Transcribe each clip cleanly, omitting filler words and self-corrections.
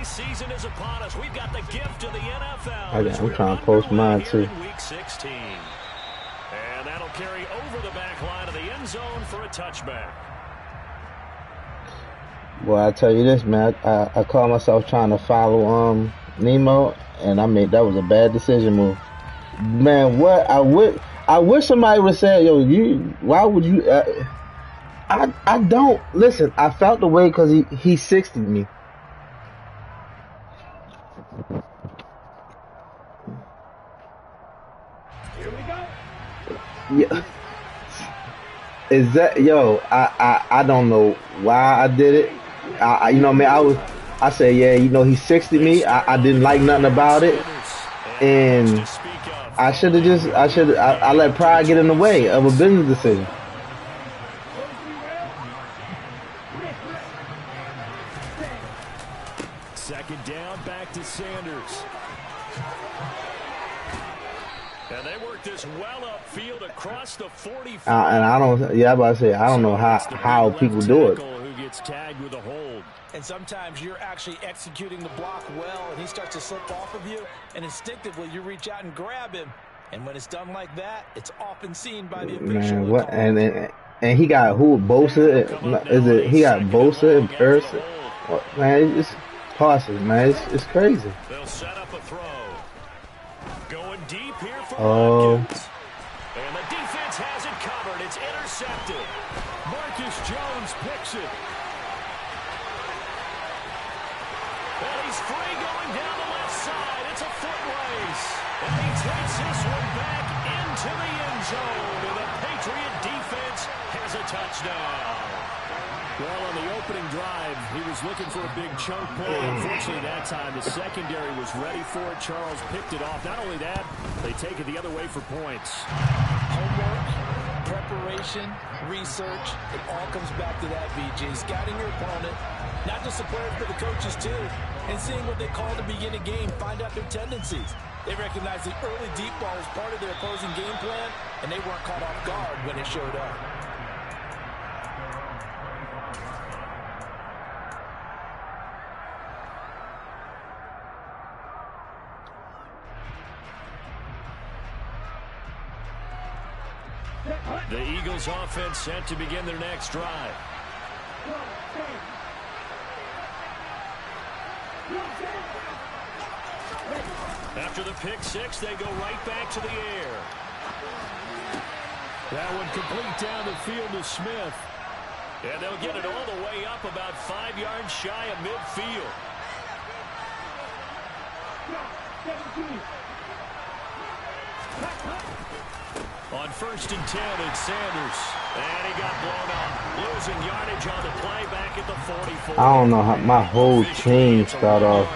season is upon us. We've got the gift of the NFL. I'm trying to post mine too. Week 16. And that'll carry over the back line of the end zone for a touchback. Well, I tell you this, man. I caught myself trying to follow Nemo, and that was a bad decision move. Man, what I wish somebody would say, yo, why would you? I don't listen. I felt the way because he 60'd me. Here we go. Yeah. Is that I don't know why I did it. I said, yeah, he 60'd me. I didn't like nothing about it, and I let pride get in the way of a business decision. Second down, back to Sanders. And they work this well upfield across the 45. And I don't know how people do it. Who gets tagged with a hold. And sometimes you're actually executing the block well, and he starts to slip off of you, and instinctively you reach out and grab him. And when it's done like that, it's often seen by the official. Man, what? And he got who? Bosa? He got Bosa in person? Man, it's passes, man. It's crazy. They'll set up a throw. Going deep here for Watkins. And the defense has it covered. It's intercepted. Marcus Jones picks it. And he's free going down the left side. It's a foot race. And he takes this one back into the end zone. And the Patriot defense has a touchdown. Well, on the opening drive, he was looking for a big chunk play. Unfortunately, that time, the secondary was ready for it. Charles picked it off. Not only that, they take it the other way for points. Homework, preparation, research, it all comes back to that, BJ. Scouting your opponent, not just the players, but the coaches, too. And seeing what they call to begin a game, find out their tendencies. They recognize the early deep ball was part of their opposing game plan, and they weren't caught off guard when it showed up. The Eagles offense set to begin their next drive. After the pick six, they go right back to the air. That one complete down the field to Smith. And they'll get it all the way up about 5 yards shy of midfield. On 1st and 10, it's Sanders. And he got blown up. Losing yardage on the play back at the 44. I don't know how my whole team start off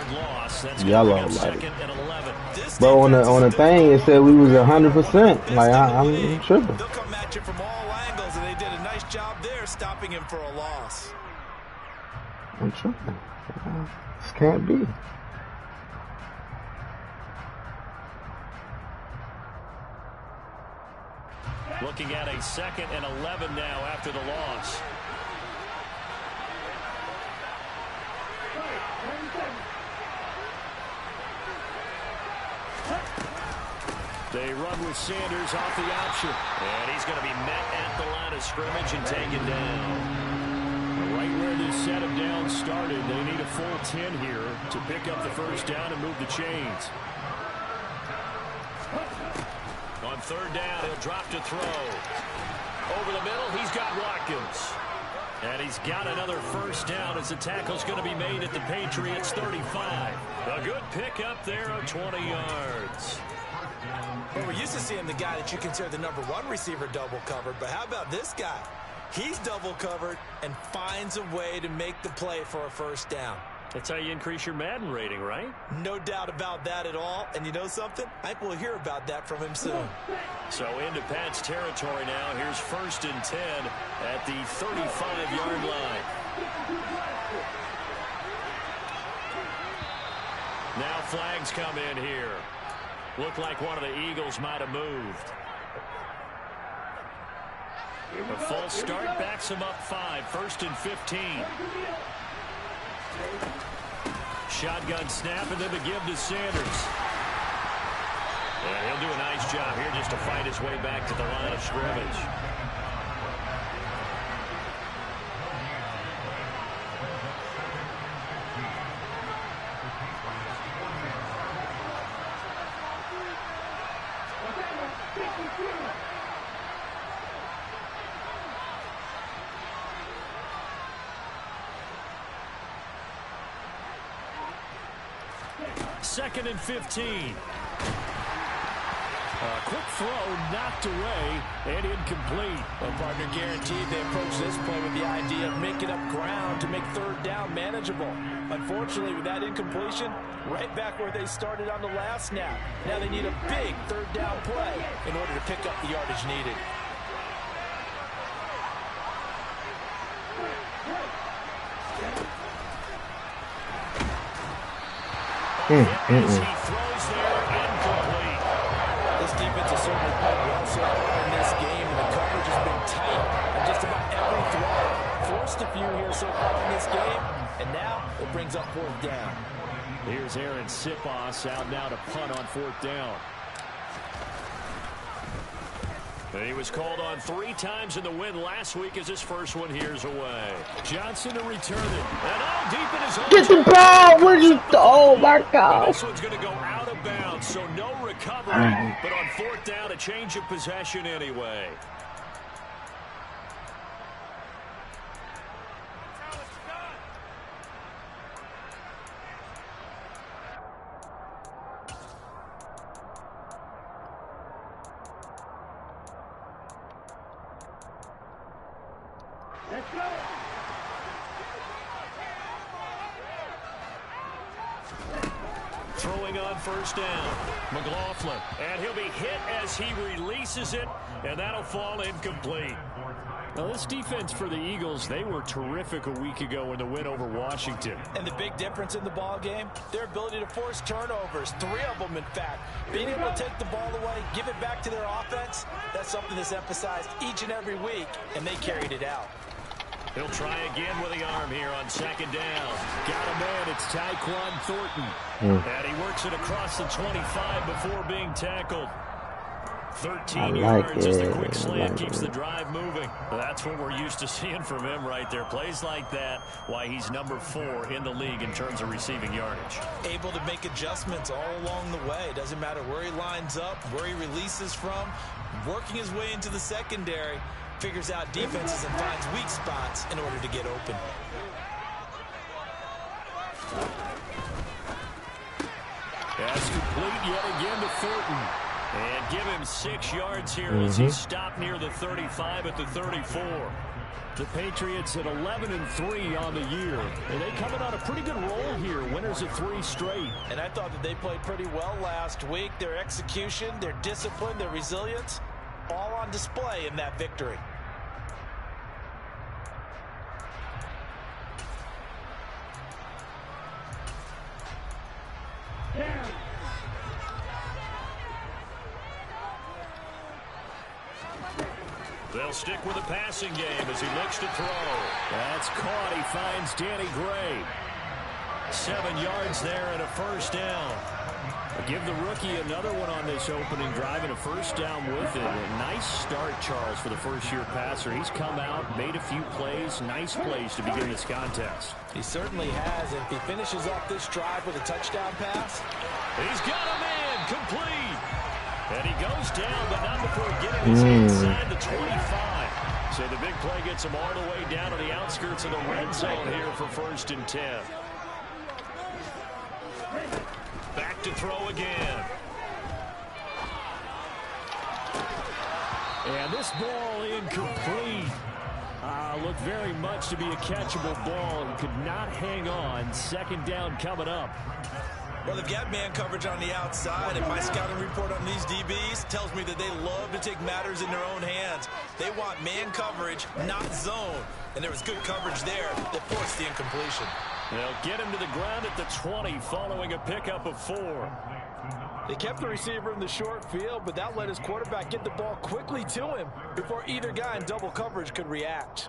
yellow. But on the thing, it said we was 100%. Like, I'm tripping. They'll come at you from all angles, and they did a nice job there stopping him for a loss. I'm tripping. This can't be. Looking at a 2nd and 11 now after the loss. They run with Sanders off the option. And he's going to be met at the line of scrimmage and taken down. Right where this set of downs started, they need a full 10 here to pick up the first down and move the chains. On 3rd down, he'll drop to throw. Over the middle, he's got Watkins. And he's got another first down as the tackle's going to be made at the Patriots 35. A good pickup there of 20 yards. Well, we're used to seeing the guy that you consider the #1 receiver double covered, but how about this guy? He's double covered and finds a way to make the play for a first down. That's how you increase your Madden rating, right? No doubt about that at all. And you know something? I think we'll hear about that from him soon. So into Pat's territory now. Here's 1st and 10 at the 35-yard line. Now flags come in here. Looked like one of the Eagles might have moved. A false start backs him up 5. 1st and 15. shotgun snap and then the give to Sanders. And he'll do a nice job here just to fight his way back to the line of scrimmage. Second and 15. Quick throw knocked away and incomplete. Well, partner guaranteed they approach this play with the idea of making up ground to make third down manageable. Unfortunately, with that incompletion, right back where they started on the last snap. Now they need a big third down play in order to pick up the yardage needed. He throws there, incomplete. This defense has certainly played well so far in this game, and the coverage has been tight on just about every throw. Forced a few here so far in this game, and now it brings up fourth down. Here's Aaron Sipos out now to punt on fourth down. And he was called on 3 times in the win last week as his first one here's away. Johnson to return it. And all deep in his own. Get the ball! Where you? Oh my God! This one's going to go out of bounds, so no recovery. But on fourth down, a change of possession anyway. Throwing on first down, McLaughlin, and he'll be hit as he releases it, and that'll fall incomplete. Now, this defense for the Eagles, they were terrific a week ago in the win over Washington. And the big difference in the ball game, their ability to force turnovers, 3 of them, in fact. Being able to take the ball away, give it back to their offense, that's something that's emphasized each and every week, and they carried it out. He'll try again with the arm here on second down. Got a man, it's Tyquan Thornton. And he works it across the 25 before being tackled. 13 yards as the quick slant keeps the drive moving. That's what we're used to seeing from him right there. Plays like that, why he's number 4 in the league in terms of receiving yardage. Able to make adjustments all along the way. Doesn't matter where he lines up, where he releases from. Working his way into the secondary. Figures out defenses and finds weak spots in order to get open. That's complete yet again to Thornton. And give him 6 yards here as he stopped near the 35 at the 34. The Patriots at 11-3 on the year. And they coming on a pretty good roll here. Winners of 3 straight. And I thought that they played pretty well last week. Their execution, their discipline, their resilience, all on display in that victory. They'll stick with the passing game as he looks to throw. That's caught. He finds Danny Gray. 7 yards there and a first down. Give the rookie another one on this opening drive and a first down with it. A nice start, Charles, for the first-year passer. He's come out, made a few plays, nice plays to begin this contest. He certainly has. And if he finishes off this drive with a touchdown pass, he's got a man complete. And he goes down, but not before getting his inside the 25. So the big play gets him all the way down to the outskirts of the red zone here for 1st and 10. Back to throw again. And this ball incomplete. Looked very much to be a catchable ball and could not hang on. 2nd down coming up. Well, they've got man coverage on the outside, and my scouting report on these DBs tells me that they love to take matters in their own hands. They want man coverage, not zone. And there was good coverage there that forced the incompletion. They'll get him to the ground at the 20 following a pickup of 4. They kept the receiver in the short field, but that let his quarterback get the ball quickly to him before either guy in double coverage could react.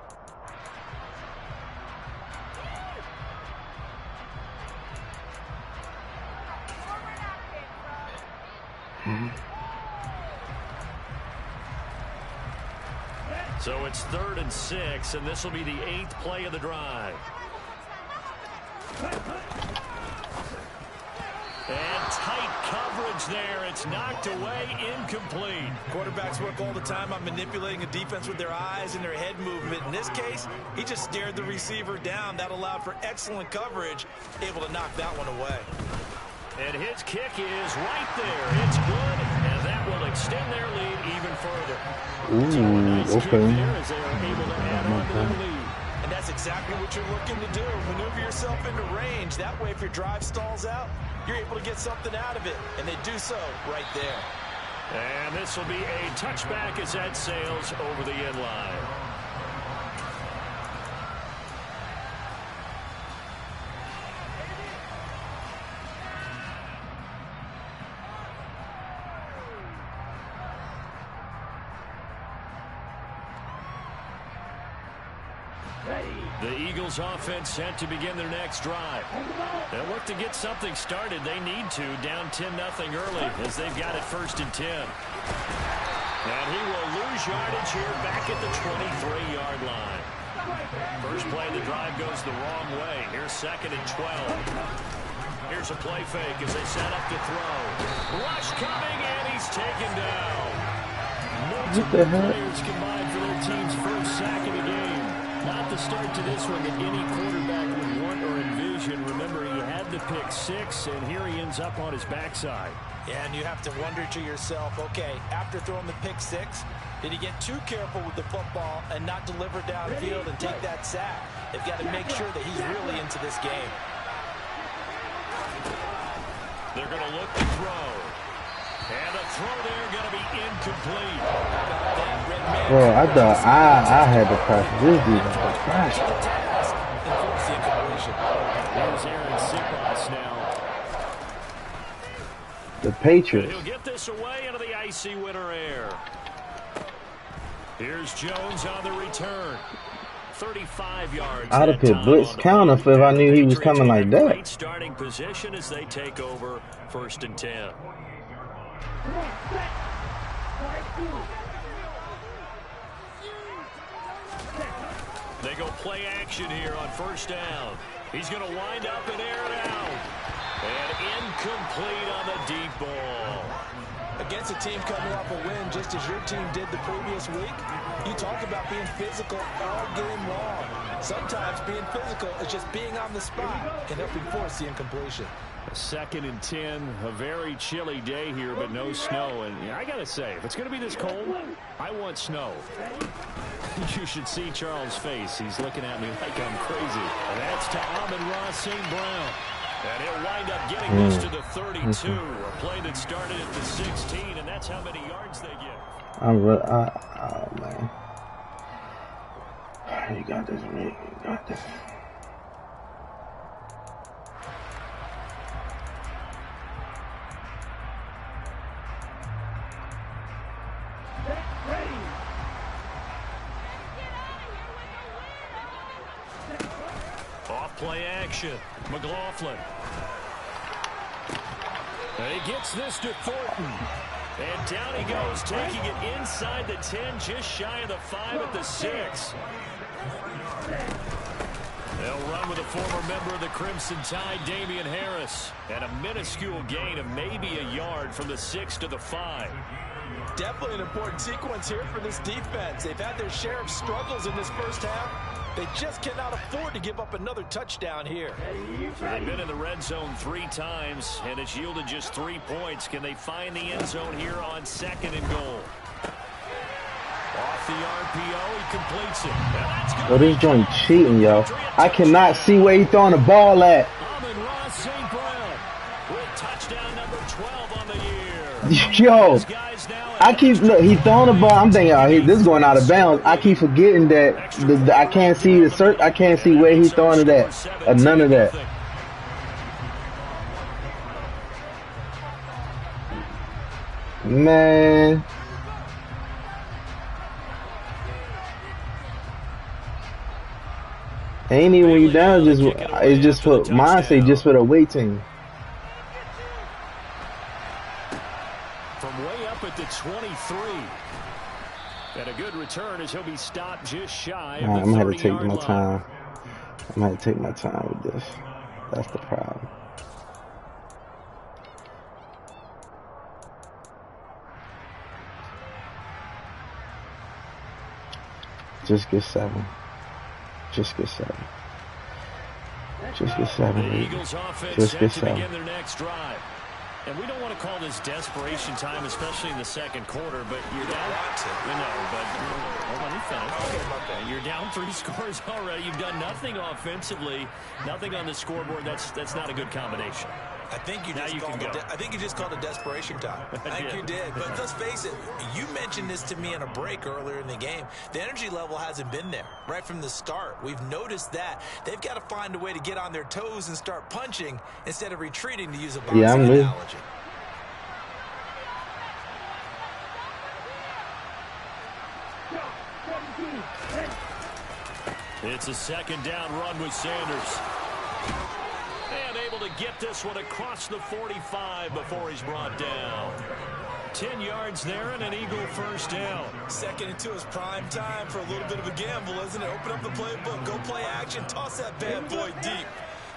So it's 3rd and 6, and this will be the 8th play of the drive. And tight coverage there. It's knocked away, incomplete. Quarterbacks work all the time on manipulating a defense with their eyes and their head movement. In this case, he just stared the receiver down. That allowed for excellent coverage, able to knock that one away. And his kick is right there. It's good, and that will extend their lead even further. Ooh, okay. As they are able to add on to their lead. And that's exactly what you're looking to do. Maneuver yourself into range. That way, if your drive stalls out, you're able to get something out of it. And they do so right there. And this will be a touchback as that sails over the end line. The Eagles offense set to begin their next drive. They'll look to get something started. They need to, down 10-0 early as they've got it 1st and 10. And he will lose yardage here back at the 23-yard line. First play of the drive goes the wrong way. Here's 2nd and 12. Here's a play fake as they set up to throw. Rush coming, and he's taken down. Multiple players combined for their team's first sack of the game. Not the start to this one that any quarterback would want or envision. Remember, he had the pick 6, and here he ends up on his backside. Yeah, and you have to wonder to yourself, okay, after throwing the pick 6, did he get too careful with the football and not deliver downfield and take that sack? They've got to make sure that he's really into this game. They're going to look to throw. And the throw there going to be incomplete. Bro, I thought I had to press this dude. There's Aaron Siposs now. The Patriots. He'll get this away into the icy winter air. Here's Jones on the return. 35 yards. I'd have put blitz counter if I knew he was coming like that. Great starting position as they take over 1st and 10. They go play action here on 1st down. He's going to wind up and air it out. And incomplete on the deep ball. Against a team coming off a win just as your team did the previous week, you talk about being physical all game long. Sometimes being physical is just being on the spot and helping force the incompletion. 2nd and 10, a very chilly day here, but no snow. And I got to say, if it's going to be this cold, I want snow. You should see Charles' face. He's looking at me like I'm crazy. And that's to Amon-Ra St. Brown. And he'll wind up getting this to the 32. A play that started at the 16, and that's how many yards they get. Oh, man. You got this, man. You got this. Off play action. McLaughlin. And he gets this to Thornton. And down he goes, taking it inside the 10, just shy of the 5 at the 6. They'll run with a former member of the Crimson Tide, Damian Harris. And a minuscule gain of maybe a yard from the 6 to the 5. Definitely an important sequence here for this defense. They've had their share of struggles in this first half. They just cannot afford to give up another touchdown here. They've been in the red zone 3 times, and it's yielded just 3 points. Can they find the end zone here on 2nd and goal? Off the RPO, he completes it. Oh, this joint cheating, yo. I cannot see where he throwing the ball at. Amon-Ra St. Brown with touchdown number 12 on the year. Yo, I keep look. He throwing the ball. I'm thinking, oh, this is going out of bounds. I keep forgetting that I can't see the search. I can't see where he's throwing it at. Or none of that. Man. Ain't even when you down, it's just for mine say just for the away team. From at the 23. And a good return as he'll be stopped just shy of I'm the gonna have to take 30-yard my line. time. I'm gonna have to take my time with this. That's the problem. Just get 7. Just get 7. Just get 7. The Eagles offense Just set get to 7. begin their next drive. And we don't want to call this desperation time, especially in the second quarter, but you're down. Hold on, you finished. You're down 3 scores already. You've done nothing offensively, nothing on the scoreboard. That's not a good combination. I think you just called it desperation time. I think you did. But let's face it, you mentioned this to me in a break earlier in the game. The energy level hasn't been there right from the start. We've noticed that. They've got to find a way to get on their toes and start punching instead of retreating, to use a boxing analogy. It's a second down run with Sanders. And able to get this one across the 45 before he's brought down. 10 yards there and an Eagle first down. Second and 2 is prime time for a little bit of a gamble, isn't it? Open up the playbook, go play action, toss that bad boy deep.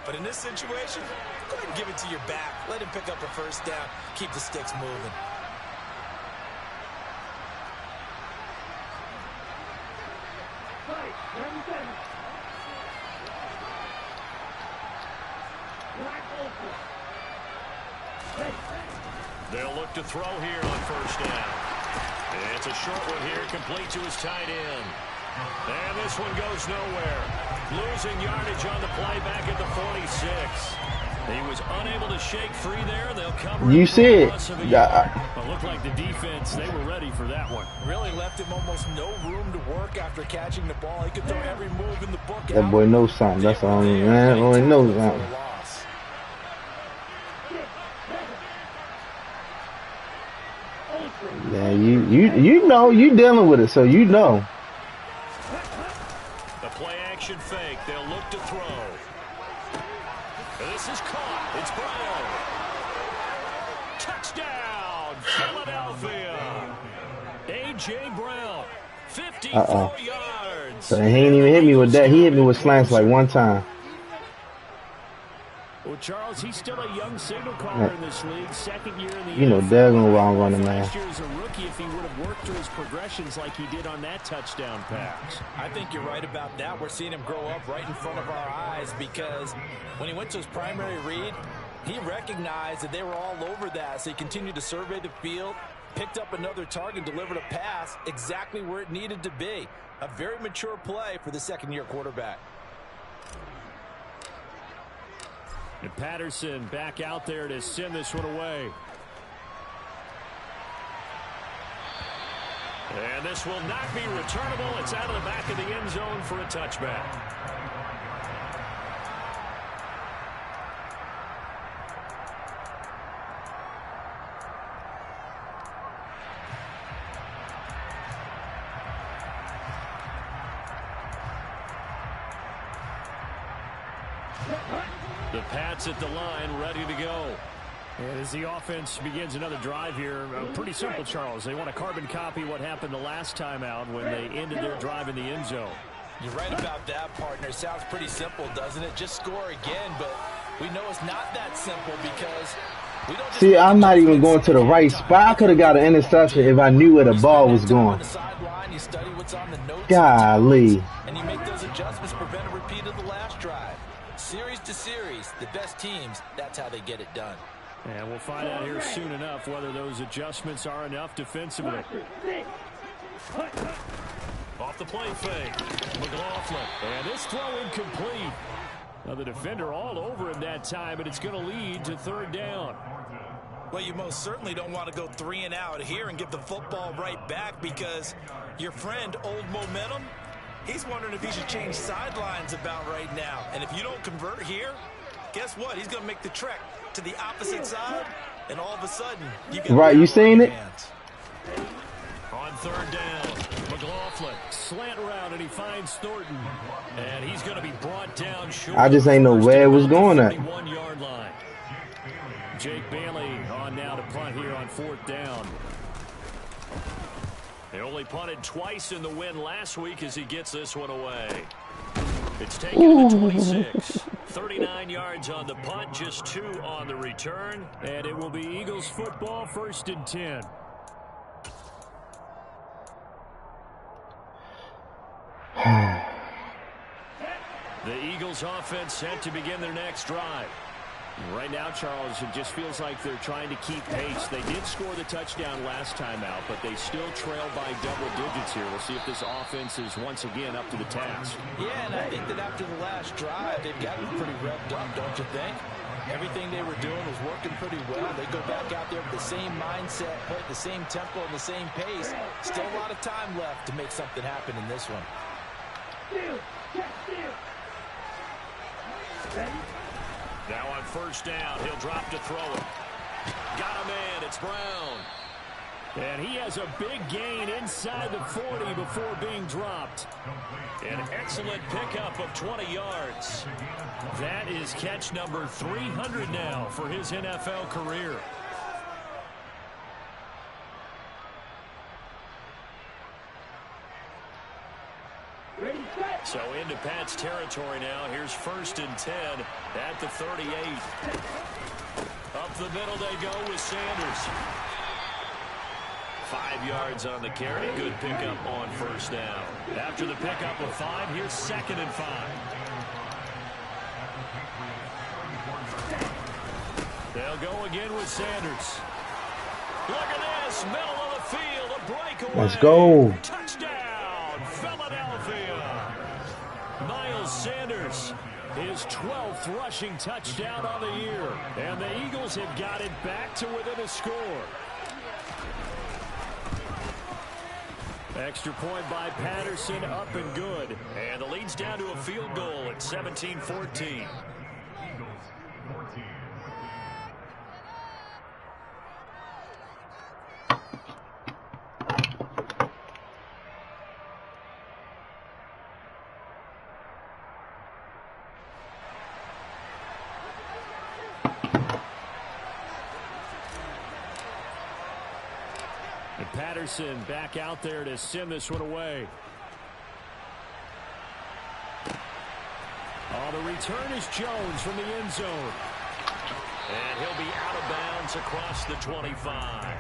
But in this situation, go ahead and give it to your back. Let him pick up a first down. Keep the sticks moving. They'll look to throw here on first down. It's a short one here, complete to his tight end. And this one goes nowhere. Losing yardage on the play back at the 46. He was unable to shake free there. They'll cover You see it. It looked like the defense, they were ready for that one. Really left him almost no room to work after catching the ball. He could throw every move in the book. That boy knows something. That's all I mean, man. Boy knows something. Yeah, you know you dealing with it, so you know. The play action fake. They'll look to throw. This is caught. It's Brown. Touchdown, Philadelphia. A.J. Brown, 54 yards. So he ain't even hit me with that. He hit me with slants like one time. Well, Charles, he's still a young signal caller in this league. Second year in the You know, daggone well I'm running, man. Last year as a rookie, if he would have worked through his progressions like he did on that touchdown pass. I think you're right about that. We're seeing him grow up right in front of our eyes because when he went to his primary read, he recognized that they were all over that. So he continued to survey the field, picked up another target, delivered a pass exactly where it needed to be. A very mature play for the second-year quarterback. And Patterson back out there to send this one away. And this will not be returnable. It's out of the back of the end zone for a touchback. The Pats at the line, ready to go. And as the offense begins another drive here, pretty simple, Charles. They want to carbon copy what happened the last time out when they ended their drive in the end zone. You're right about that, partner. Sounds pretty simple, doesn't it? Just score again, but we know it's not that simple because we don't. See, I'm not even going to the right spot. I could have got an interception if I knew where the ball was going. Golly. And you make those adjustments, prevent a repeat of the last drive. Series to series, the best teams, that's how they get it done. And we'll find out here soon enough whether those adjustments are enough defensively. Off the play fake, McLaughlin. And this throw incomplete. Now the defender all over him that time, but it's going to lead to third down. Well, you most certainly don't want to go 3 and out here and give the football right back because your friend, Old Momentum, he's wondering if he should change sidelines about right now. And if you don't convert here, guess what? He's going to make the trek to the opposite side, and all of a sudden, you get right. You seen it? On third down, McLaughlin slant route, and he finds Thornton, and he's going to be brought down short. I just ain't know where it was going at. 1-yard line. Jake Bailey on now to punt here on fourth down. They only punted twice in the win last week as he gets this one away. It's taken to the 26. 39 yards on the punt, just 2 on the return. And it will be Eagles football, 1st and 10. The Eagles offense set to begin their next drive. Right now, Charles, it just feels like they're trying to keep pace. They did score the touchdown last time out, but they still trail by double digits here. We'll see if this offense is once again up to the task. Yeah, and I think that after the last drive, they've gotten pretty revved up, don't you think? Everything they were doing was working pretty well. They go back out there with the same mindset, play at the same tempo and the same pace. Still a lot of time left to make something happen in this one. Now on 1st down, he'll drop to throw it. Got a man, it's Brown. And he has a big gain inside the 40 before being dropped. An excellent pickup of 20 yards. That is catch number 300 now for his NFL career. So into Pat's territory now. Here's 1st and 10 at the 38. Up the middle they go with Sanders. 5 yards on the carry. Good pickup on 1st down. After the pickup of 5, here's 2nd and 5. They'll go again with Sanders. Look at this. Middle of the field. A breakaway. Let's go. Touchdown, Philadelphia. Miles Sanders, his 12th rushing touchdown on the year. And the Eagles have got it back to within a score. Extra point by Patterson, up and good. And the lead's down to a field goal at 17-14. And Patterson back out there to send this one away. On the return is Jones from the end zone. And he'll be out of bounds across the 25.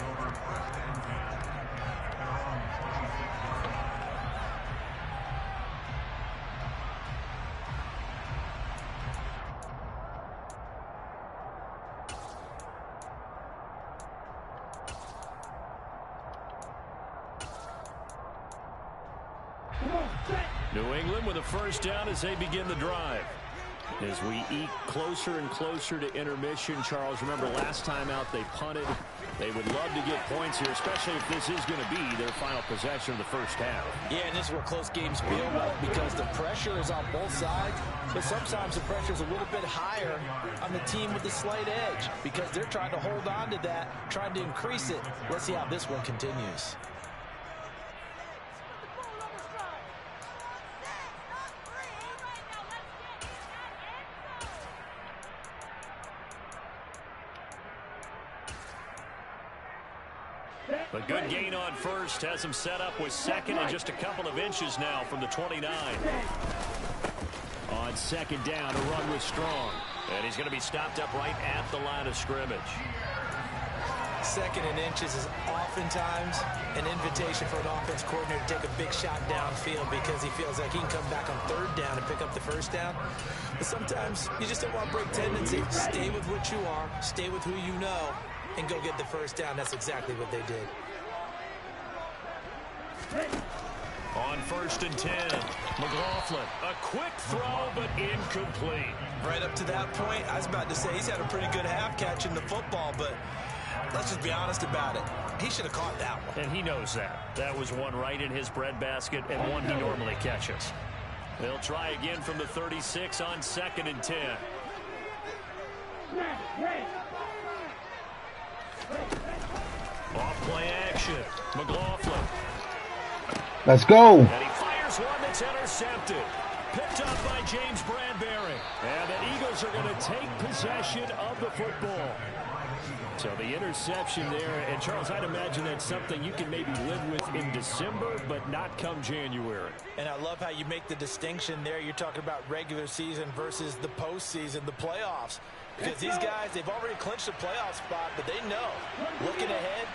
New England with a 1st down as they begin the drive. As we eke closer and closer to intermission, Charles, remember last time out they punted. They would love to get points here, especially if this is going to be their final possession of the 1st half. Yeah, and this is where close games build up because the pressure is on both sides, but sometimes the pressure is a little bit higher on the team with the slight edge because they're trying to hold on to that, trying to increase it. Let's see how this one continues. A good gain on 1st has him set up with 2nd and just a couple of inches now from the 29. On 2nd down, a run with Strong. And he's going to be stopped up right at the line of scrimmage. 2nd and inches is oftentimes an invitation for an offense coordinator to take a big shot downfield because he feels like he can come back on 3rd down and pick up the 1st down. But sometimes you just don't want to break tendency. Stay with what you are, stay with who you know, and go get the 1st down. That's exactly what they did. On 1st and 10, McLaughlin. A quick throw, but incomplete. Right up to that point, I was about to say he's had a pretty good half catching the football, but let's just be honest about it. He should have caught that one. And he knows that. That was one right in his breadbasket and one he normally catches. They'll try again from the 36 on 2nd and 10. Off play action. McLaughlin. Let's go. And he fires one that's intercepted. Picked up by James Bradbury. And the Eagles are going to take possession of the football. So the interception there, and Charles, I'd imagine that's something you can maybe live with in December, but not come January. And I love how you make the distinction there. You're talking about regular season versus the postseason, the playoffs. Because these guys, they've already clinched a playoff spot, but they know, looking ahead,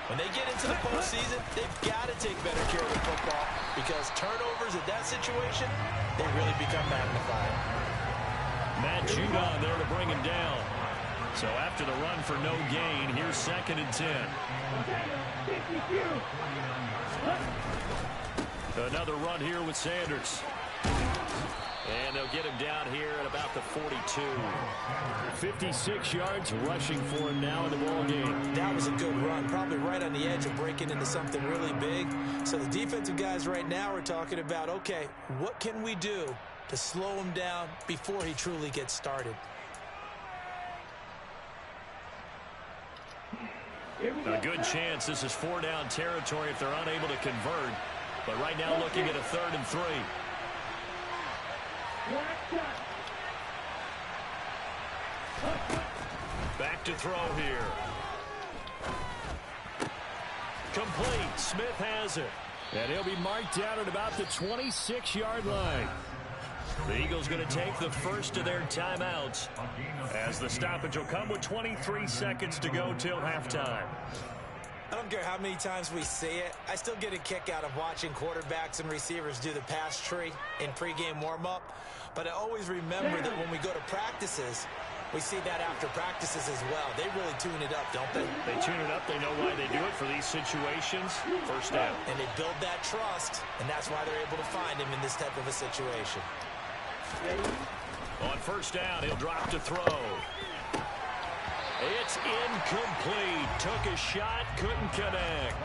when they get into the postseason, they've got to take better care of the football because turnovers in that situation, they really become magnified. Matt Judon there to bring him down. So after the run for no gain, here's 2nd and 10. Another run here with Sanders. And they'll get him down here at about the 42. 56 yards rushing for him now in the ball game. That was a good run, probably right on the edge of breaking into something really big. So the defensive guys right now are talking about, okay, what can we do to slow him down before he truly gets started? A good chance this is 4-down territory if they're unable to convert. But right now looking at a 3rd and 3. Back to throw here. Complete. Smith has it. And he'll be marked down at about the 26-yard line. The Eagles going to take the first of their timeouts as the stoppage will come with 23 seconds to go till halftime. I don't care how many times we see it. I still get a kick out of watching quarterbacks and receivers do the pass tree in pregame warm-up. But I always remember that when we go to practices, we see that after practices as well. They really tune it up, don't they? They tune it up. They know why they do it for these situations. First down. And they build that trust, and that's why they're able to find him in this type of a situation. On first down, he'll drop to throw. It's incomplete. Took a shot, couldn't connect.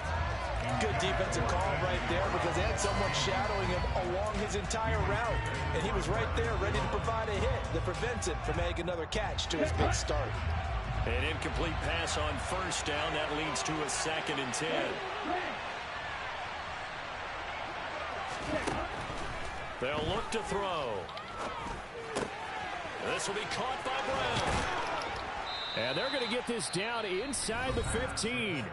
Good defensive call right there because they had someone shadowing him along his entire route. And he was right there ready to provide a hit that prevents him from making another catch to his big start. An incomplete pass on first down. That leads to a 2nd and 10. They'll look to throw. This will be caught by Brown. And they're going to get this down inside the 15.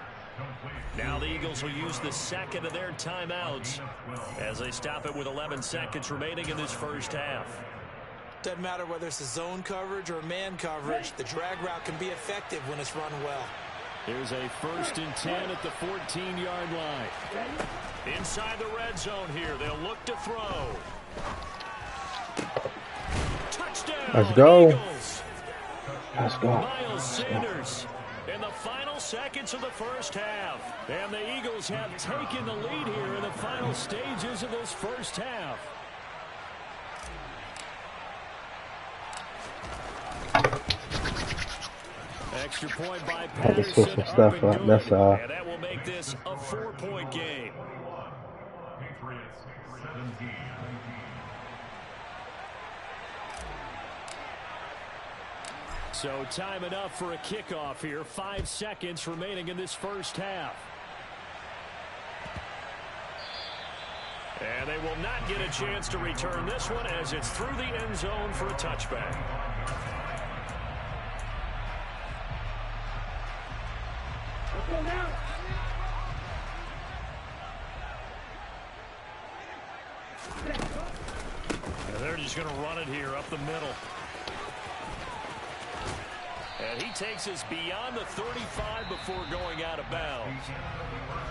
Now the Eagles will use the 2nd of their timeouts as they stop it with 11 seconds remaining in this first half. Doesn't matter whether it's a zone coverage or man coverage, the drag route can be effective when it's run well. Here's a 1st and 10 at the 14-yard line. Inside the red zone here, they'll look to throw. Touchdown, Let's go. Eagles. Let's go. Miles Sanders in the final seconds of the first half. And the Eagles have taken the lead here in the final stages of this first half. Extra point by Had to switch Patterson. some stuff up. That's all. And that will make this a 4-point game. So time enough for a kickoff here. 5 seconds remaining in this first half. And they will not get a chance to return this one as it's through the end zone for a touchback. And they're just going to run it here up the middle. And he takes us beyond the 35 before going out of bounds.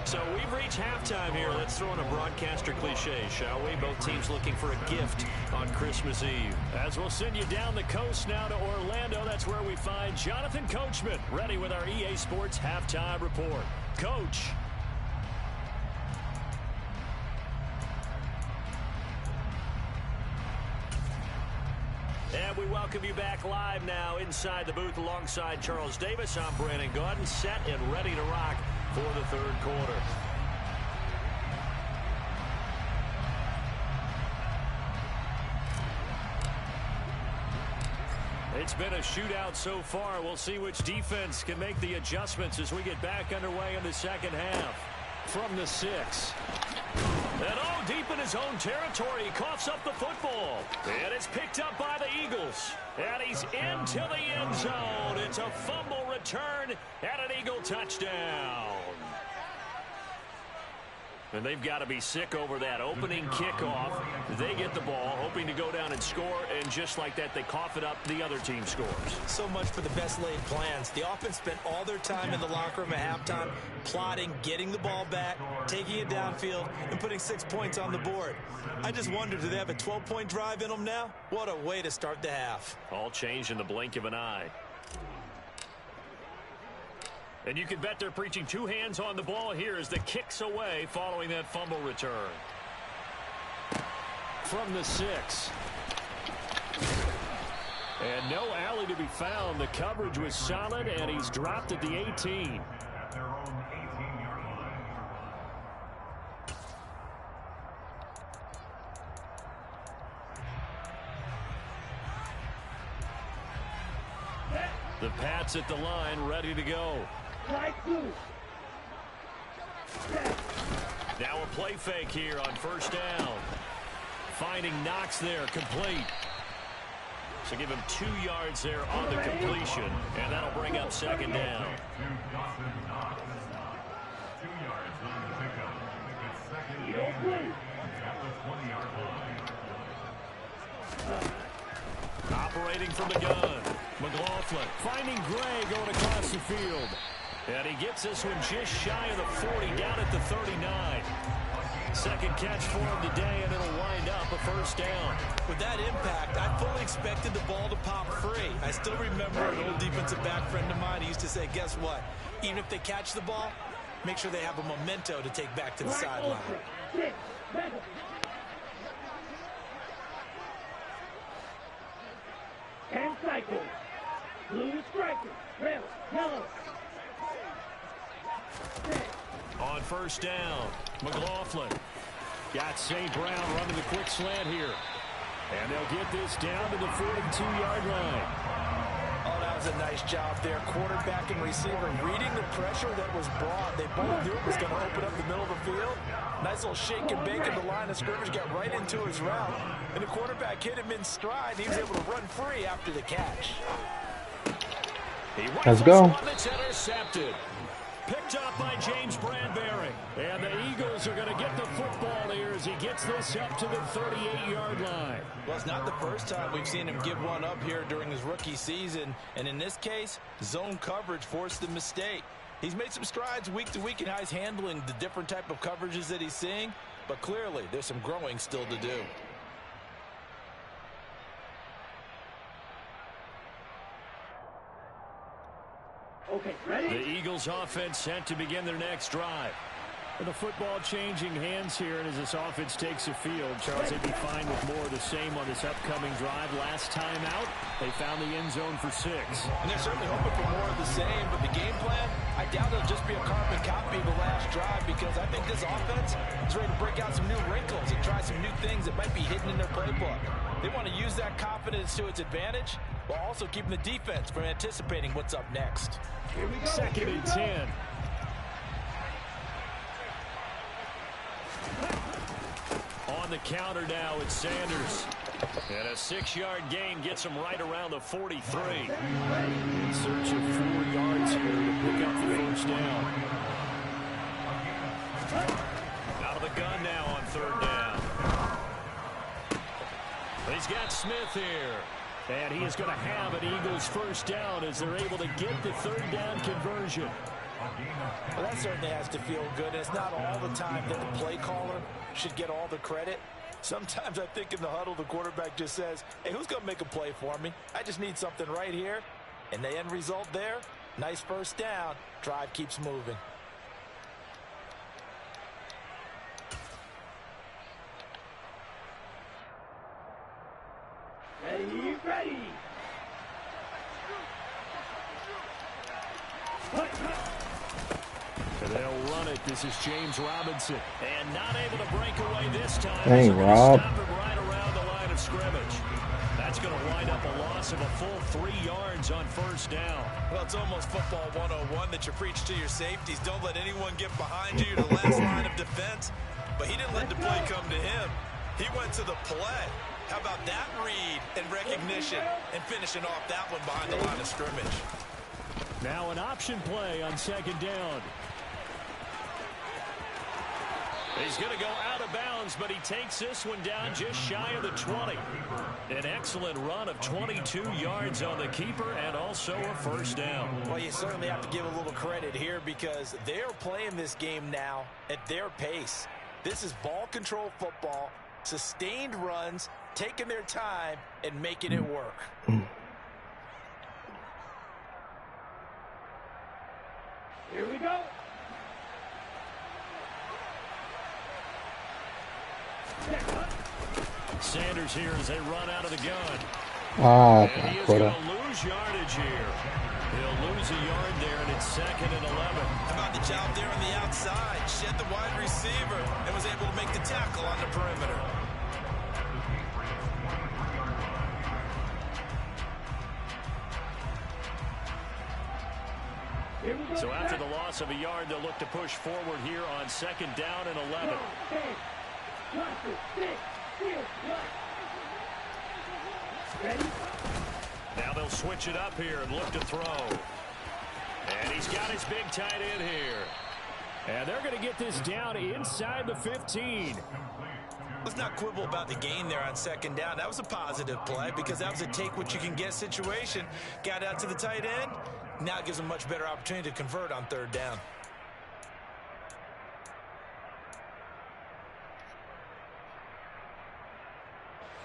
So we've reached halftime here. Let's throw in a broadcaster cliche, shall we? Both teams looking for a gift on Christmas Eve. As we'll send you down the coast now to Orlando, that's where we find Jonathan Coachman, ready with our EA Sports Halftime Report. Coach. And we welcome you back live now inside the booth alongside Charles Davis. I'm Brandon Gaudin, set and ready to rock for the third quarter. It's been a shootout so far. We'll see which defense can make the adjustments as we get back underway in the second half. From the 6. And deep in his own territory, he coughs up the football. And it's picked up by the Eagles. And he's into the end zone. It's a fumble return and an Eagle touchdown. And they've got to be sick over that opening kickoff. They get the ball, hoping to go down and score, and just like that, they cough it up, the other team scores. So much for the best laid plans. The offense spent all their time in the locker room at halftime, plotting, getting the ball back, taking it downfield, and putting 6 points on the board. I just wonder, do they have a 12-point drive in them now? What a way to start the half. All changed in the blink of an eye. And you can bet they're preaching two hands on the ball here as the kick's away following that fumble return. From the 6. And no alley to be found. The coverage was solid, and he's dropped at the 18. The Pats at the line, ready to go. Now a play fake here on first down. Finding Knox there, complete. So give him 2 yards there on the completion, and that'll bring up second down. Operating from the gun. McLaughlin finding Gray going across the field. And he gets this one just shy of the 40, down at the 39. Second catch for him today, and it'll wind up a first down. With that impact, I fully expected the ball to pop free. I still remember an old defensive back friend of mine. He used to say, guess what? Even if they catch the ball, make sure they have a memento to take back to the sideline. And cycle. Blue striker. Red. Yellow. On first down, McLaughlin. Got St. Brown running the quick slant here. And they'll get this down to the 42-yard line. Oh, that was a nice job there. Quarterback and receiver reading the pressure that was brought. They both knew it was going to open up the middle of the field. Nice little shake and bake at the line of scrimmage. Got right into his route. And the quarterback hit him in stride. He was able to run free after the catch. Let's go. One that's intercepted. Picked up by James Bradbury. And the Eagles are going to get the football here as he gets this up to the 38-yard line. Well, it's not the first time we've seen him give one up here during his rookie season. And in this case, zone coverage forced the mistake. He's made some strides week to week in how he's handling the different type of coverages that he's seeing. But clearly, there's some growing still to do. Okay, ready? The Eagles offense set to begin their next drive. And the football changing hands here, and as this offense takes the field, Charles, they'd be fine with more of the same on this upcoming drive. Last time out, they found the end zone for 6. And they're certainly hoping for more of the same, but the game plan, I doubt it'll just be a carbon copy of the last drive, because I think this offense is ready to break out some new wrinkles and try some new things that might be hidden in their playbook. They want to use that confidence to its advantage, while also keeping the defense from anticipating what's up next. Here we go. Second and 10. On the counter now, it's Sanders. And a 6-yard gain gets him right around the 43. In search of 4 yards here to pick up the first down. Out of the gun now on third down. He's got Smith here. And he is going to have an Eagles first down as they're able to get the third down conversion. Well, that certainly has to feel good. And it's not all the time that the play caller should get all the credit. Sometimes I think in the huddle, the quarterback just says, hey, who's going to make a play for me? I just need something right here. And the end result there, nice first down. Drive keeps moving. Ready, ready. And they'll run it. This is James Robinson. And not able to break away this time. Hey, So Rob. stop him right around the line of scrimmage. That's going to wind up a loss of a full 3 yards on first down. Well, it's almost football 101 that you preach to your safeties. Don't let anyone get behind you. You're the last line of defense. but he didn't let the play come to him. He went to the play. How about that read and recognition and finishing off that one behind the line of scrimmage? Now an option play on second down. He's going to go out of bounds, but he takes this one down just shy of the 20. An excellent run of 22 yards on the keeper and also a first down. Well, you certainly have to give a little credit here because they're playing this game now at their pace. This is ball control football, sustained runs, taking their time and making it work. Here we go. Sanders here as they run out of the gun. Ah, And he is going to lose yardage here. He'll lose a yard there, and it's 2nd and 11. How about the job there on the outside? Shed the wide receiver and was able to make the tackle on the perimeter. So after the loss of a yard, they'll look to push forward here on 2nd down and 11. Now they'll switch it up here and look to throw. And he's got his big tight end here. And they're going to get this down inside the 15. Let's not quibble about the gain there on 2nd down. That was a positive play because that was a take-what-you-can-get situation. Got out to the tight end. Now it gives them a much better opportunity to convert on 3rd down.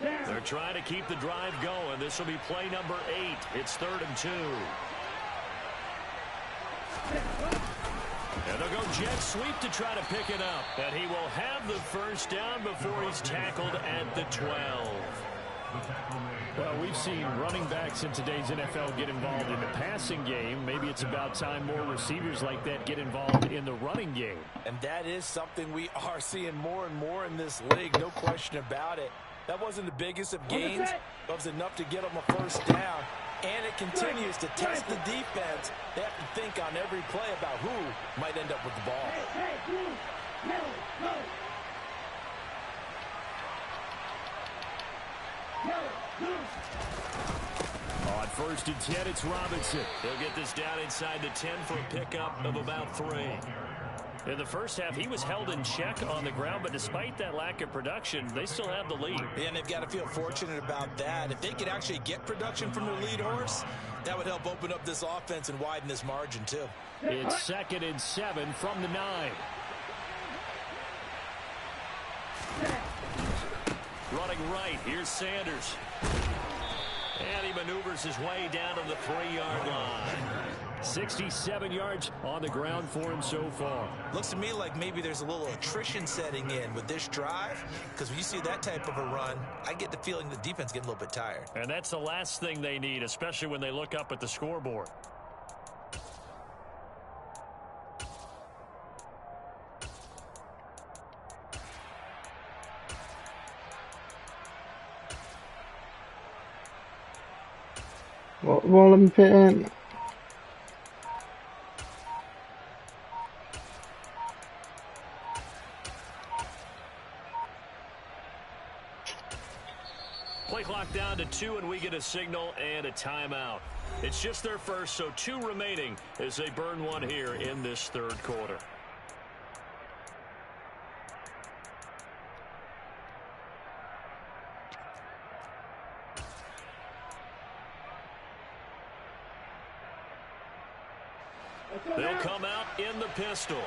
They're trying to keep the drive going. This will be play number 8. It's 3rd and 2. And they'll go jet sweep to try to pick it up. And he will have the first down before he's tackled at the 12. Well, we've seen running backs in today's NFL get involved in the passing game. Maybe it's about time more receivers like that get involved in the running game. And that is something we are seeing more and more in this league, no question about it. That wasn't the biggest of gains, but it was enough to get them a first down. And it continues to test the defense. They have to think on every play about who might end up with the ball. On 1st and 10, it's Robinson. He'll get this down inside the 10 for a pickup of about 3. In the first half, he was held in check on the ground, but despite that lack of production, they still have the lead. Yeah, and they've got to feel fortunate about that. If they could actually get production from their lead horse, that would help open up this offense and widen this margin, too. It's 2nd and 7 from the 9. Running right, here's Sanders. And he maneuvers his way down to the 3-yard line. 67 yards on the ground for him so far. Looks to me like maybe there's a little attrition setting in with this drive, because when you see that type of a run, I get the feeling the defense getting a little bit tired. And that's the last thing they need, especially when they look up at the scoreboard. Won't let me put in. Play clock down to 2, and we get a signal and a timeout. It's just their first, so 2 remaining as they burn one here in this 3rd quarter. They'll come out in the pistol.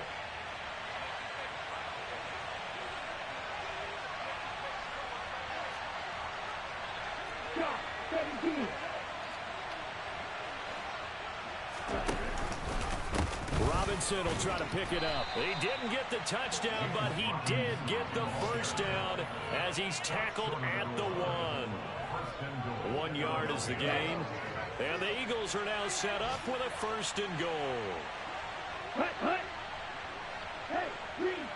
Robinson will try to pick it up. He didn't get the touchdown, but he did get the first down as he's tackled at the 1. 1 yard is the gain. And the Eagles are now set up with a 1st and goal. Hut. Hey, green.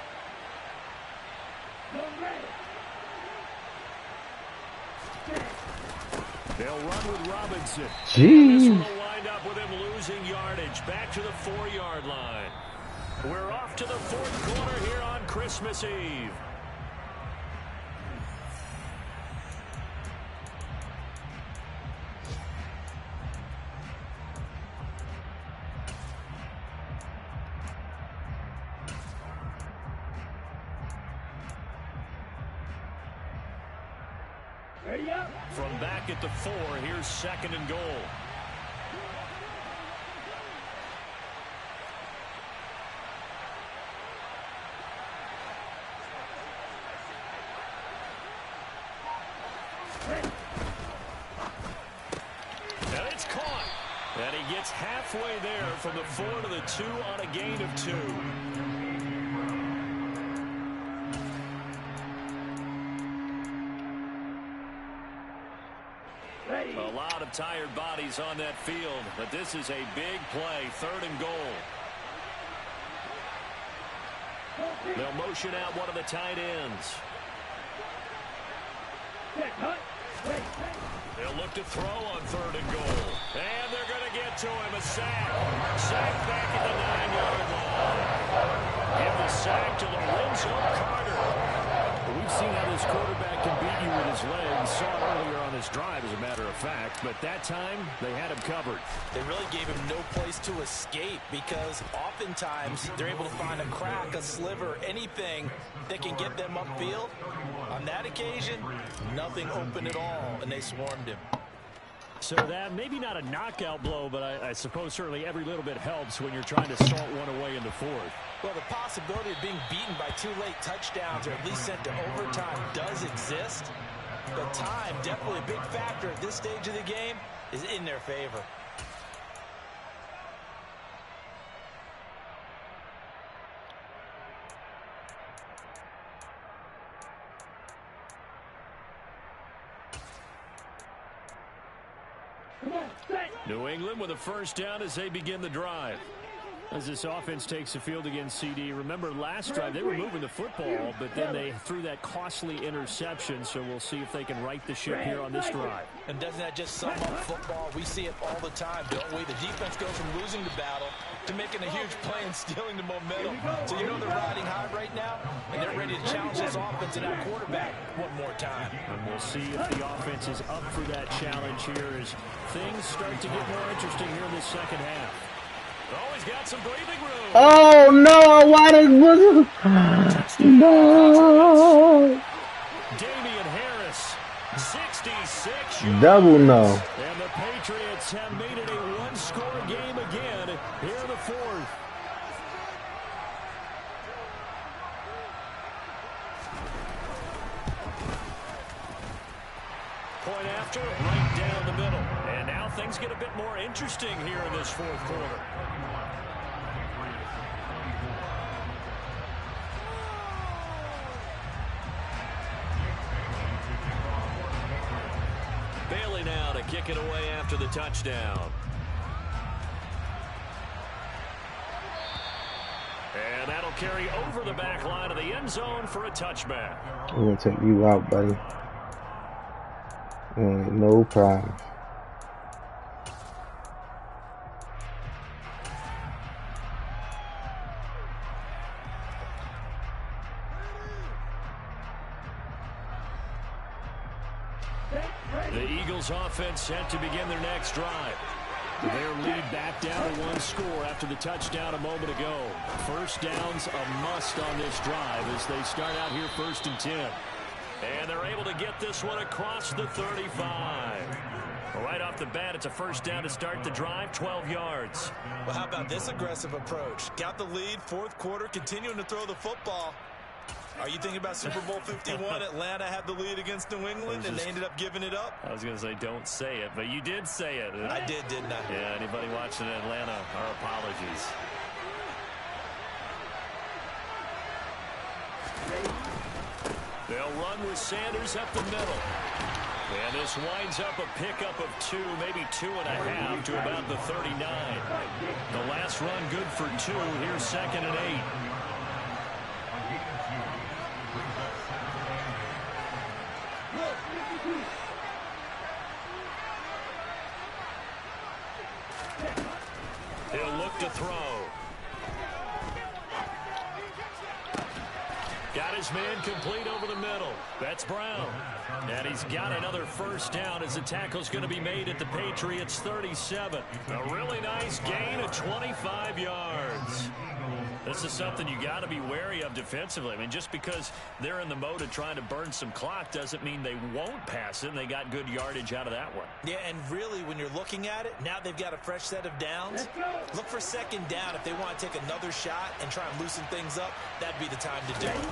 Go red. They'll run with Robinson. Jeez. This will wind up with him losing yardage back to the 4-yard line. We're off to the 4th quarter here on Christmas Eve. Ready up. From back at the 4, here's 2nd and goal. And it's caught. And he gets halfway there from the 4 to the 2 on a gain of 2. A lot of tired bodies on that field, but this is a big play, 3rd and goal. They'll motion out one of the tight ends. They'll look to throw on 3rd and goal. And they're going to get to him. A sack. Sack back at the 9-yard line. Give the sack to Lorenzo Carter. We've seen how this quarterback can beat you with his legs. Saw it earlier on this drive, as a matter of fact. But that time, they had him covered. They really gave him no place to escape because oftentimes they're able to find a crack, a sliver, anything that can get them upfield. On that occasion, nothing open at all, and they swarmed him. So that, maybe not a knockout blow, but I suppose certainly every little bit helps when you're trying to salt one away in the 4th. Well, the possibility of being beaten by 2 late touchdowns or at least sent to overtime does exist. But time, definitely a big factor at this stage of the game, is in their favor. New England with a 1st down as they begin the drive. As this offense takes the field against CD, remember last drive they were moving the football, but then they threw that costly interception, so we'll see if they can right the ship here on this drive. And doesn't that just sum up football? We see it all the time, don't we? The defense goes from losing the battle to making a huge play and stealing the momentum. So you know they're riding high right now, and they're ready to challenge this offense and that quarterback one more time. And we'll see if the offense is up for that challenge here as things start to get more interesting here in the 2nd half. Oh, he's got some breathing room. Oh no! Why did no? Damian Harris, 66 yards. Double no. And the Patriots have made it a 1-score game again here in the 4th. Point after, right down the middle. And now things get a bit more interesting here in this 4th quarter. Bailey now to kick it away after the touchdown. And that'll carry over the back line of the end zone for a touchback. I'm going to take you out, buddy. No problem. The Eagles offense set to begin their next drive. Their lead back down to 1 score after the touchdown a moment ago. 1st down's a must on this drive as they start out here 1st and 10. And they're able to get this one across the 35. Right off the bat, it's a 1st down to start the drive, 12 yards. Well, how about this aggressive approach? Got the lead, 4th quarter, continuing to throw the football. Are you thinking about Super Bowl 51? Atlanta had the lead against New England, and they ended up giving it up? I was going to say, don't say it, but you did say it. I did, didn't I? Yeah, anybody watching Atlanta, our apologies. They'll run with Sanders up the middle. And this winds up a pickup of 2, maybe 2.5 to about the 39. The last run good for 2. Here's 2nd and 8. He'll look to throw. Got his man complete over the middle. That's Brown. And he's got another first down as the tackle's going to be made at the Patriots' 37. A really nice gain of 25 yards. This is something you got to be wary of defensively. I mean, just because they're in the mode of trying to burn some clock doesn't mean they won't pass it, and they got good yardage out of that one. Yeah, and really, when you're looking at it, now they've got a fresh set of downs. Look for second down if they want to take another shot and try and loosen things up. That'd be the time to do it.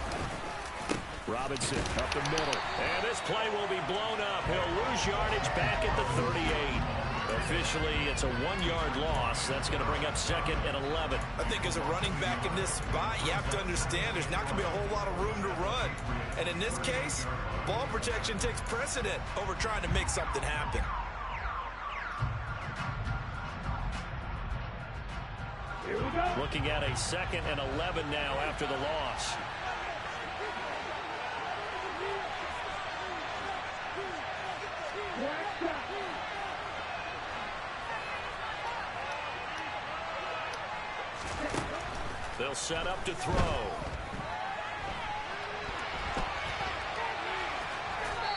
Robinson up the middle. And this play will be blown up. He'll lose yardage back at the 38. Officially, it's a 1-yard loss. That's going to bring up second and 11. I think as a running back in this spot, you have to understand there's not going to be a whole lot of room to run. And in this case, ball protection takes precedent over trying to make something happen. Here we go. Looking at a second and 11 now after the loss. They'll set up to throw.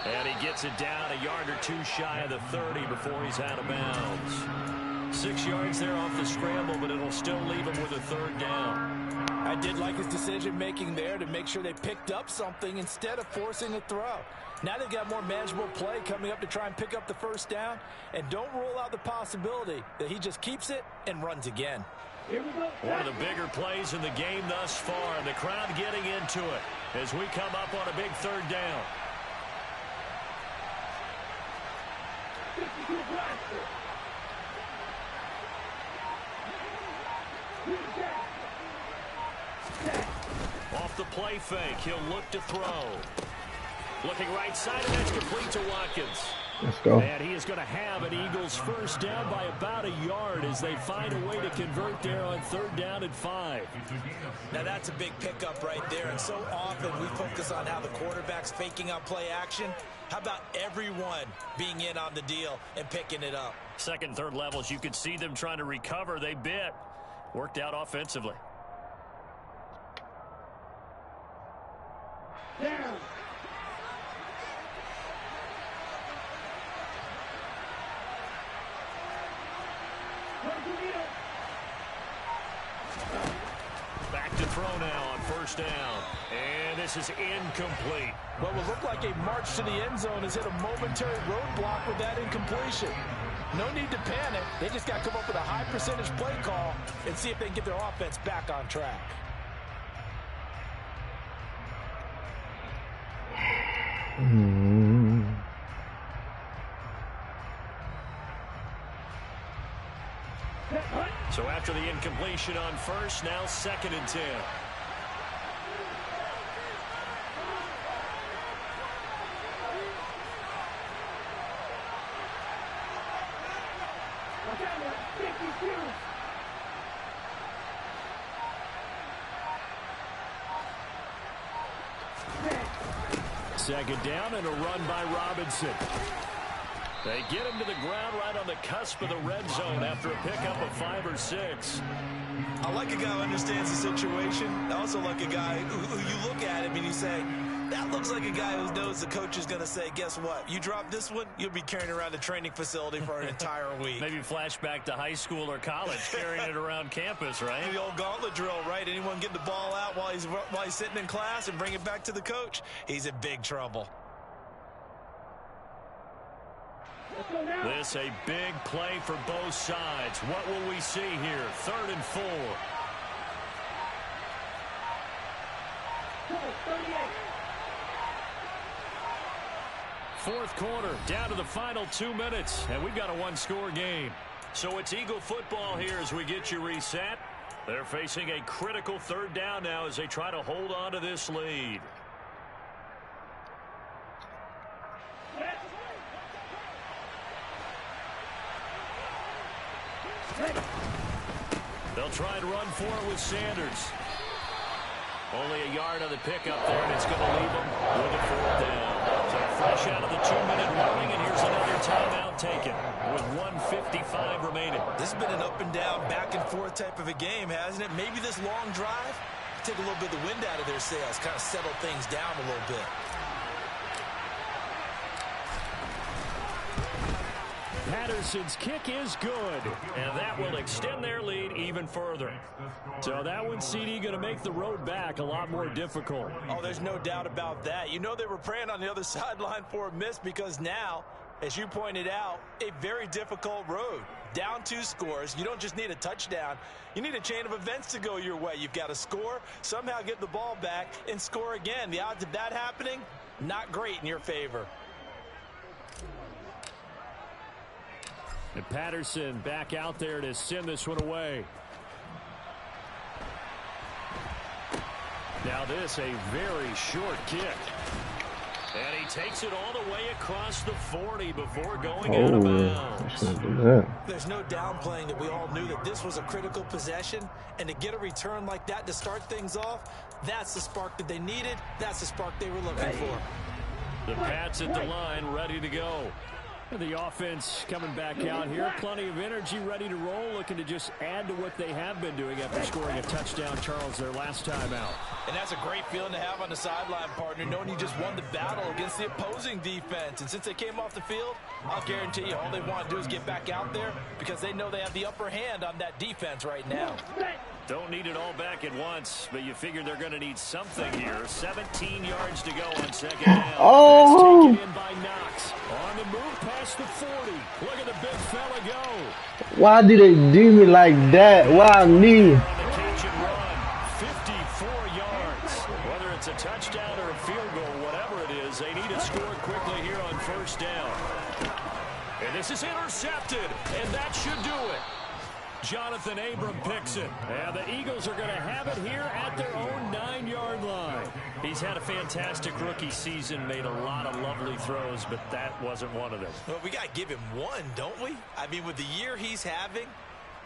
And he gets it down a yard or two shy of the 30 before he's out of bounds. 6 yards there off the scramble, but it'll still leave him with a third down. I did like his decision-making there to make sure they picked up something instead of forcing a throw. Now they've got more manageable play coming up to try and pick up the first down. And don't rule out the possibility that he just keeps it and runs again. Here we go. One of the bigger plays in the game thus far. The crowd getting into it as we come up on a big third down. Off the play fake, he'll look to throw. Looking right side, and that's complete to Watkins. Let's go. And he is going to have an Eagles first down by about a yard as they find a way to convert there on third down and 5. Now that's a big pickup right there, and so often we focus on how the quarterback's faking out play action. How about everyone being in on the deal and picking it up? Second, third levels, you could see them trying to recover. They bit. Worked out offensively. Down. Back to throw now on first down. And this is incomplete. What will look like a march to the end zone has hit a momentary roadblock with that incompletion. No need to panic. They just got to come up with a high percentage play call and see if they can get their offense back on track. So after the incompletion on first, now second and 10. Second down and a run by Robinson. They get him to the ground right on the cusp of the red zone after a pickup of 5 or 6. I like a guy who understands the situation. I also like a guy who you look at him and you say, that looks like a guy who knows the coach is going to say, guess what? You drop this one, you'll be carrying around the training facility for an entire week. Maybe flashback to high school or college, carrying it around campus, right? The old gauntlet drill, right? Anyone get the ball out while he's sitting in class and bring it back to the coach, he's in big trouble. This a big play for both sides. What will we see here? 3rd and 4. Fourth quarter, down to the final 2 minutes, and we've got a one-score game. So it's Eagle football here as we get you reset. They're facing a critical third down now as they try to hold on to this lead. They'll try and run for it with Sanders. Only a yard on the pickup there, and it's going to leave them with a 4th down. So fresh out of the 2-minute warning, and here's another timeout taken with 1:55 remaining. This has been an up and down, back and forth type of a game, hasn't it? Maybe this long drive take a little bit of the wind out of their sails, kind of settle things down a little bit. Patterson's kick is good, and that will extend their lead even further. So that one, CD, going to make the road back a lot more difficult. Oh, there's no doubt about that. You know they were praying on the other sideline for a miss because now, as you pointed out, a very difficult road. Down 2 scores. You don't just need a touchdown. You need a chain of events to go your way. You've got to score, somehow get the ball back, and score again. The odds of that happening, not great in your favor. And Patterson back out there to send this one away. Now this, a very short kick. And he takes it all the way across the 40 before going out of bounds. There's no downplaying that we all knew that this was a critical possession. And to get a return like that to start things off, that's the spark that they needed. That's the spark they were looking for. The Pats at the line, ready to go. The offense coming back out here. Plenty of energy, ready to roll, looking to just add to what they have been doing after scoring a touchdown, Charles, their last time out. And that's a great feeling to have on the sideline, partner, knowing you just won the battle against the opposing defense. And since they came off the field, I'll guarantee you all they want to do is get back out there because they know they have the upper hand on that defense right now. Don't need it all back at once, but you figure they're going to need something here. 17 yards to go on second down. Oh! That's taken in by Knox. On the move past the 40. Look at the big fella go. Why do they do me like that? Why me? On the catch and run. 54 yards. Whether it's a touchdown or a field goal, whatever it is, they need it scored quickly here on first down. And this is intercepted, and that should do it. Jonathan Abram picks it. And the Eagles are going to have it here at their own 9-yard line. He's had a fantastic rookie season, made a lot of lovely throws, but that wasn't one of them. Well, we got to give him one, don't we? I mean, with the year he's having,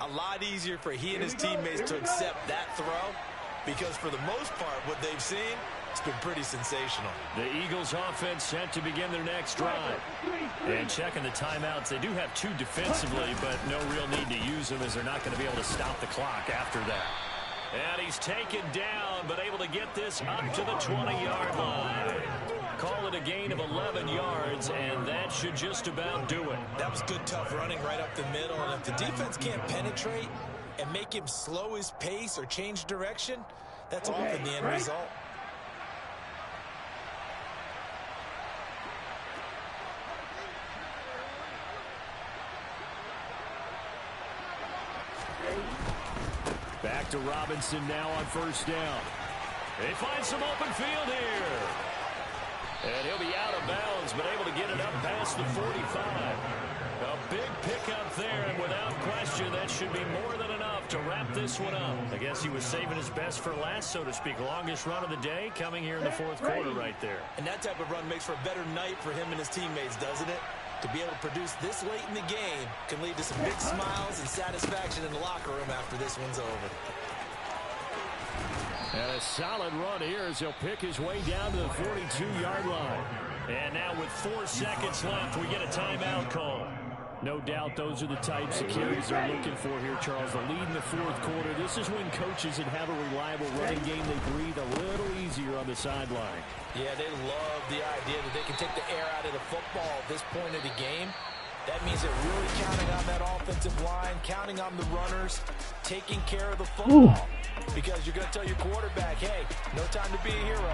a lot easier for he and his teammates to accept that throw because for the most part, what they've seen, it's been pretty sensational. The Eagles offense set to begin their next drive. And checking the timeouts, they do have 2 defensively, but no real need to use them as they're not going to be able to stop the clock after that. And he's taken down, but able to get this up to the 20-yard line. Call it a gain of 11 yards, and that should just about do it. That was good, tough running right up the middle. And if the defense can't penetrate and make him slow his pace or change direction, that's often the end result. Back to Robinson now on first down. They find some open field here. And he'll be out of bounds, but able to get it up past the 45. A big pickup there, and without question, that should be more than enough to wrap this one up. I guess he was saving his best for last, so to speak. Longest run of the day coming here in the fourth quarter right there. And that type of run makes for a better night for him and his teammates, doesn't it? To be able to produce this late in the game can lead to some big smiles and satisfaction in the locker room after this one's over. And a solid run here as he'll pick his way down to the 42-yard line. And now with 4 seconds left, we get a timeout call. No doubt those are the types of carries they're looking for here, Charles. The lead in the fourth quarter. This is when coaches that have a reliable running game, they breathe a little easier on the sideline. Yeah, they love the idea that they can take the air out of the football at this point of the game. That means they're really counting on that offensive line, counting on the runners, taking care of the football. Because you're going to tell your quarterback, hey, no time to be a hero.